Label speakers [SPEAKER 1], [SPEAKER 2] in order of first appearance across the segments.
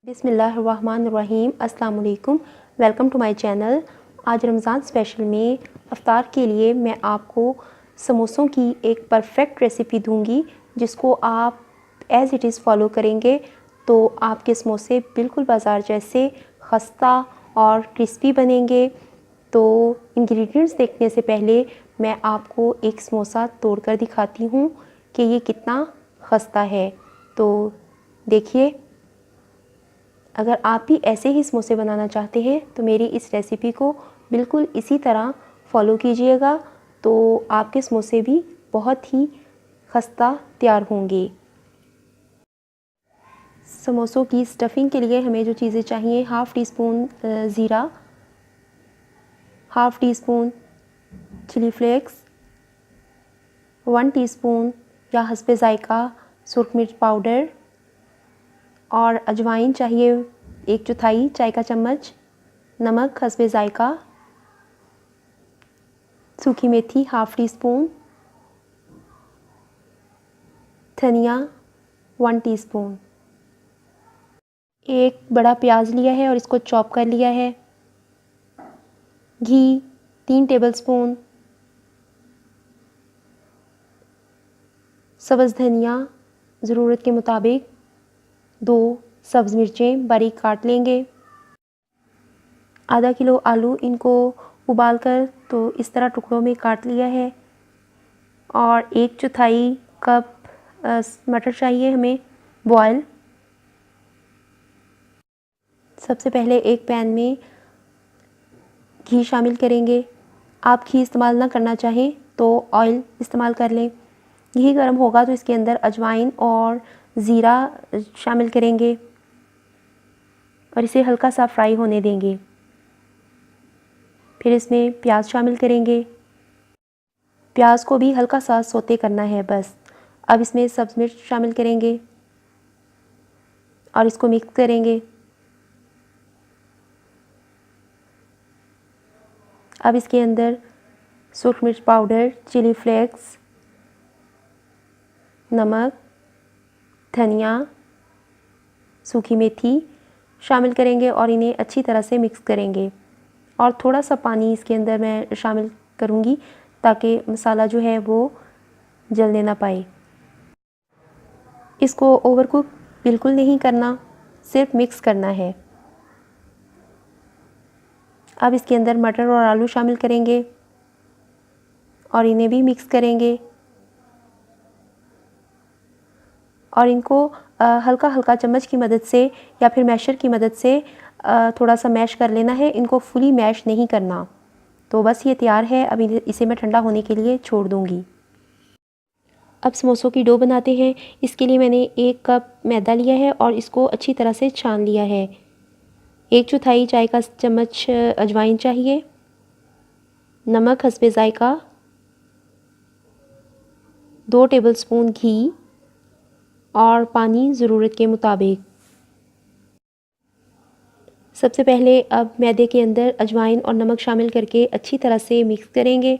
[SPEAKER 1] बिस्मिल्लाहिर्रहमानिर्रहीम। अस्सलाम वालेकुम। Welcome to my channel. आज रमज़ान स्पेशल में इफ्तार के लिए मैं आपको समोसों की एक परफेक्ट रेसिपी दूंगी, जिसको आप एज़ इट इज़ फॉलो करेंगे तो आपके समोसे बिल्कुल बाज़ार जैसे खस्ता और क्रिस्पी बनेंगे। तो इंग्रेडिएंट्स देखने से पहले मैं आपको एक समोसा तोड़कर दिखाती हूँ कि ये कितना खस्ता है। तो देखिए, अगर आप भी ऐसे ही समोसे बनाना चाहते हैं तो मेरी इस रेसिपी को बिल्कुल इसी तरह फॉलो कीजिएगा, तो आपके समोसे भी बहुत ही खस्ता तैयार होंगे। समोसों की स्टफिंग के लिए हमें जो चीज़ें चाहिए, हाफ़ टी स्पून ज़ीरा, half teaspoon chilli flakes, 1 teaspoon या हस्बे ज़ायक़ा सुरख मिर्च पाउडर, और अजवाइन चाहिए 1/4 चाय का चम्मच, नमक हस्बे ज़ायक़ा, सूखी मेथी हाफ़ टी स्पून, धनिया 1 टीस्पून। एक बड़ा प्याज लिया है और इसको चॉप कर लिया है। घी 3 टेबलस्पून, सब्ज़ धनिया ज़रूरत के मुताबिक, 2 सब्ज़ मिर्चें बारीक काट लेंगे। आधा किलो आलू, इनको उबालकर तो इस तरह टुकड़ों में काट लिया है। और 1/4 कप मटर चाहिए हमें बॉयल। सबसे पहले एक पैन में घी शामिल करेंगे। आप घी इस्तेमाल ना करना चाहें तो ऑयल इस्तेमाल कर लें। घी गर्म होगा तो इसके अंदर अजवाइन और ज़ीरा शामिल करेंगे और इसे हल्का सा फ्राई होने देंगे। फिर इसमें प्याज शामिल करेंगे। प्याज को भी हल्का सा सौते करना है बस। अब इसमें सब्ज़ मिर्च शामिल करेंगे और इसको मिक्स करेंगे। अब इसके अंदर सुरख मिर्च पाउडर, चिली फ्लेक्स, नमक, धनिया, सूखी मेथी शामिल करेंगे और इन्हें अच्छी तरह से मिक्स करेंगे। और थोड़ा सा पानी इसके अंदर मैं शामिल करूँगी ताकि मसाला जो है वो जलने ना पाए। इसको ओवरकुक बिल्कुल नहीं करना, सिर्फ मिक्स करना है। अब इसके अंदर मटर और आलू शामिल करेंगे और इन्हें भी मिक्स करेंगे और इनको हल्का हल्का चम्मच की मदद से या फिर मैशर की मदद से थोड़ा सा मैश कर लेना है। इनको फुली मैश नहीं करना। तो बस ये तैयार है। अब इसे मैं ठंडा होने के लिए छोड़ दूँगी। अब समोसों की डो बनाते हैं। इसके लिए मैंने 1 कप मैदा लिया है और इसको अच्छी तरह से छान लिया है। 1/4 चाय का चम्मच अजवाइन चाहिए, नमक हस्बे ज़ायक़ा, 2 टेबलस्पून घी और पानी ज़रूरत के मुताबिक। सबसे पहले अब मैदे के अंदर अजवाइन और नमक शामिल करके अच्छी तरह से मिक्स करेंगे।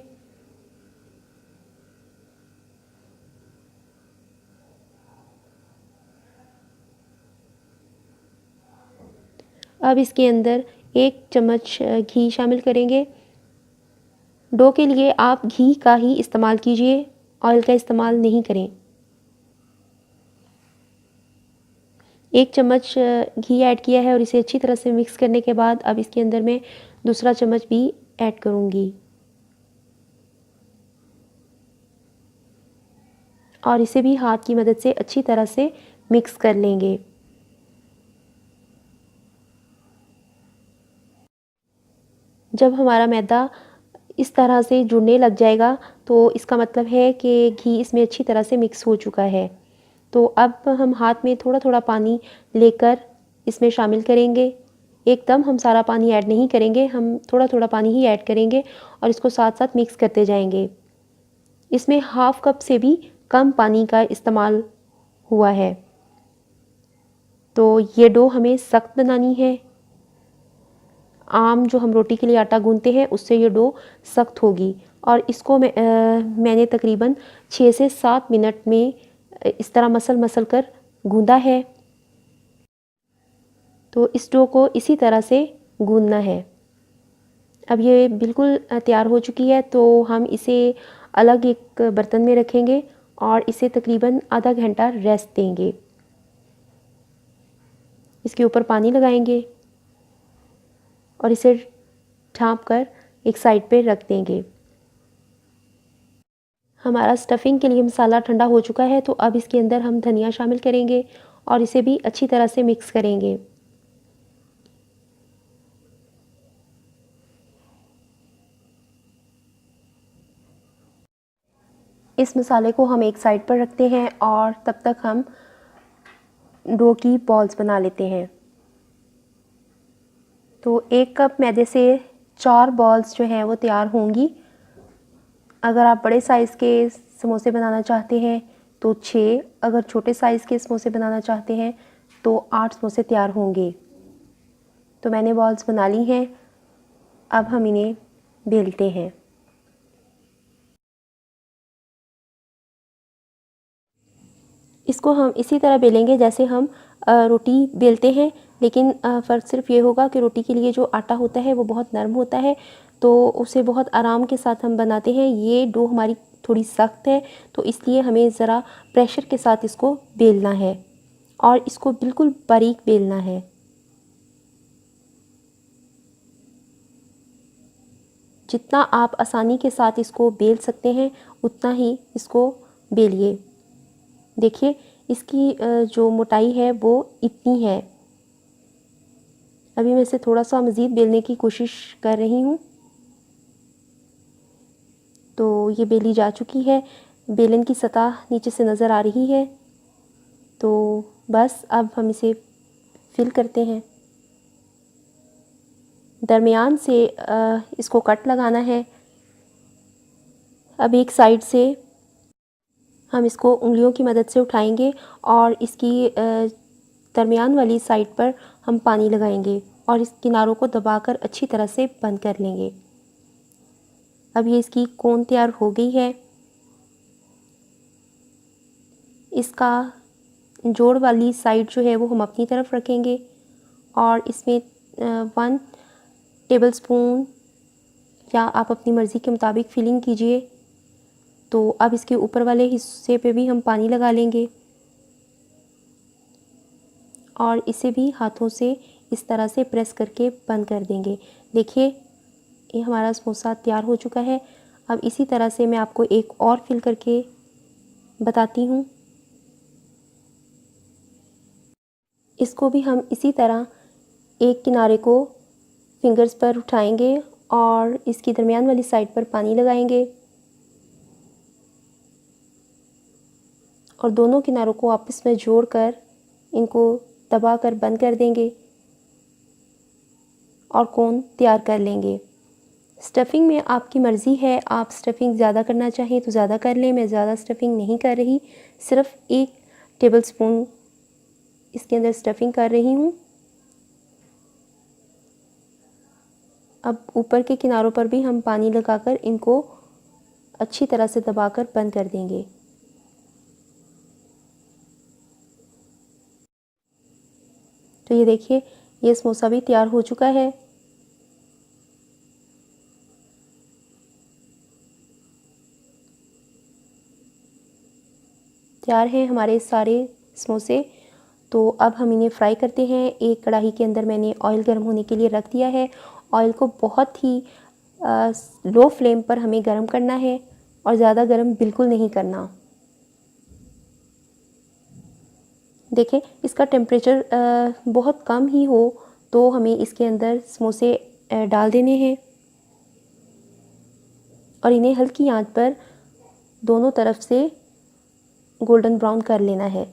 [SPEAKER 1] अब इसके अंदर 1 चम्मच घी शामिल करेंगे। डो के लिए आप घी का ही इस्तेमाल कीजिए, ऑयल का इस्तेमाल नहीं करें। 1 चम्मच घी ऐड किया है और इसे अच्छी तरह से मिक्स करने के बाद अब इसके अंदर मैं दूसरा चम्मच भी ऐड करूँगी और इसे भी हाथ की मदद से अच्छी तरह से मिक्स कर लेंगे। जब हमारा मैदा इस तरह से जुड़ने लग जाएगा तो इसका मतलब है कि घी इसमें अच्छी तरह से मिक्स हो चुका है। तो अब हम हाथ में थोड़ा थोड़ा पानी लेकर इसमें शामिल करेंगे। एकदम हम सारा पानी ऐड नहीं करेंगे, हम थोड़ा थोड़ा पानी ही ऐड करेंगे और इसको साथ साथ मिक्स करते जाएंगे। इसमें हाफ़ कप से भी कम पानी का इस्तेमाल हुआ है। तो ये डो हमें सख्त बनानी है। आम जो हम रोटी के लिए आटा गूंथते हैं उससे ये डो सख्त होगी और इसको मैंने तकरीबन 6 से 7 मिनट में इस तरह मसल कर गूंदा है। तो इस डो को इसी तरह से गूंदना है। अब ये बिल्कुल तैयार हो चुकी है, तो हम इसे अलग एक बर्तन में रखेंगे और इसे तकरीबन आधा घंटा रेस्ट देंगे। इसके ऊपर पानी लगाएंगे और इसे ढाँप कर एक साइड पे रख देंगे। हमारा स्टफिंग के लिए मसाला ठंडा हो चुका है, तो अब इसके अंदर हम धनिया शामिल करेंगे और इसे भी अच्छी तरह से मिक्स करेंगे। इस मसाले को हम एक साइड पर रखते हैं और तब तक हम डो की बॉल्स बना लेते हैं। तो 1 कप मैदे से 4 बॉल्स जो हैं वो तैयार होंगी। अगर आप बड़े साइज़ के समोसे बनाना चाहते हैं तो 6, अगर छोटे साइज़ के समोसे बनाना चाहते हैं तो 8 समोसे तैयार होंगे। तो मैंने बॉल्स बना ली हैं। अब हम इन्हें बेलते हैं। इसको हम इसी तरह बेलेंगे जैसे हम रोटी बेलते हैं, लेकिन फ़र्क सिर्फ ये होगा कि रोटी के लिए जो आटा होता है वो बहुत नरम होता है, तो उसे बहुत आराम के साथ हम बनाते हैं। ये डो हमारी थोड़ी सख्त है, तो इसलिए हमें ज़रा प्रेशर के साथ इसको बेलना है और इसको बिल्कुल बारीक बेलना है। जितना आप आसानी के साथ इसको बेल सकते हैं उतना ही इसको बेलिए। देखिए इसकी जो मोटाई है वो इतनी है। अभी मैं इसे थोड़ा सा मज़ीद बेलने की कोशिश कर रही हूँ। तो ये बेली जा चुकी है। बेलन की सतह नीचे से नज़र आ रही है। तो बस अब हम इसे फिल करते हैं। दरमियान से इसको कट लगाना है। अब एक साइड से हम इसको उंगलियों की मदद से उठाएंगे और इसकी दरमियान वाली साइड पर हम पानी लगाएंगे और इस किनारों को दबाकर अच्छी तरह से बंद कर लेंगे। अब ये इसकी कोन तैयार हो गई है। इसका जोड़ वाली साइड जो है वो हम अपनी तरफ रखेंगे और इसमें 1 टेबलस्पून या आप अपनी मर्ज़ी के मुताबिक फिलिंग कीजिए। तो अब इसके ऊपर वाले हिस्से पे भी हम पानी लगा लेंगे और इसे भी हाथों से इस तरह से प्रेस करके बंद कर देंगे। देखिए ये हमारा समोसा तैयार हो चुका है। अब इसी तरह से मैं आपको एक और फिल करके बताती हूँ। इसको भी हम इसी तरह एक किनारे को फिंगर्स पर उठाएंगे और इसकी दरमियान वाली साइड पर पानी लगाएंगे और दोनों किनारों को आपस में जोड़कर इनको दबाकर बंद कर देंगे और कोन तैयार कर लेंगे। स्टफिंग में आपकी मर्ज़ी है, आप स्टफिंग ज़्यादा करना चाहें तो ज़्यादा कर लें। मैं ज़्यादा स्टफिंग नहीं कर रही, सिर्फ 1 टेबलस्पून इसके अंदर स्टफिंग कर रही हूँ। अब ऊपर के किनारों पर भी हम पानी लगाकर इनको अच्छी तरह से दबाकर बंद कर देंगे। तो ये देखिए ये समोसा भी तैयार हो चुका है। तैयार हैं हमारे सारे समोसे। तो अब हम इन्हें फ्राई करते हैं। एक कढ़ाई के अंदर मैंने ऑयल गर्म होने के लिए रख दिया है। ऑयल को बहुत ही लो फ्लेम पर हमें गर्म करना है और ज़्यादा गर्म बिल्कुल नहीं करना। देखें इसका टेम्परेचर बहुत कम ही हो तो हमें इसके अंदर समोसे डाल देने हैं और इन्हें हल्की आंच पर दोनों तरफ से गोल्डन ब्राउन कर लेना है।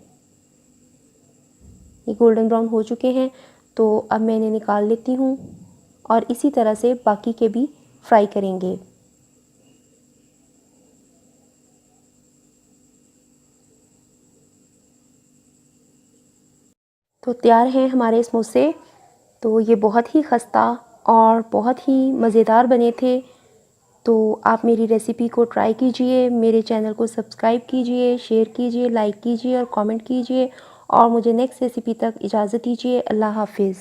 [SPEAKER 1] ये गोल्डन ब्राउन हो चुके हैं, तो अब मैं इन्हें निकाल लेती हूँ और इसी तरह से बाकी के भी फ्राई करेंगे। तो तैयार हैं हमारे समोसे। तो ये बहुत ही खस्ता और बहुत ही मज़ेदार बने थे। तो आप मेरी रेसिपी को ट्राई कीजिए, मेरे चैनल को सब्सक्राइब कीजिए, शेयर कीजिए, लाइक कीजिए और कमेंट कीजिए और मुझे नेक्स्ट रेसिपी तक इजाज़त दीजिए। अल्लाह हाफिज़।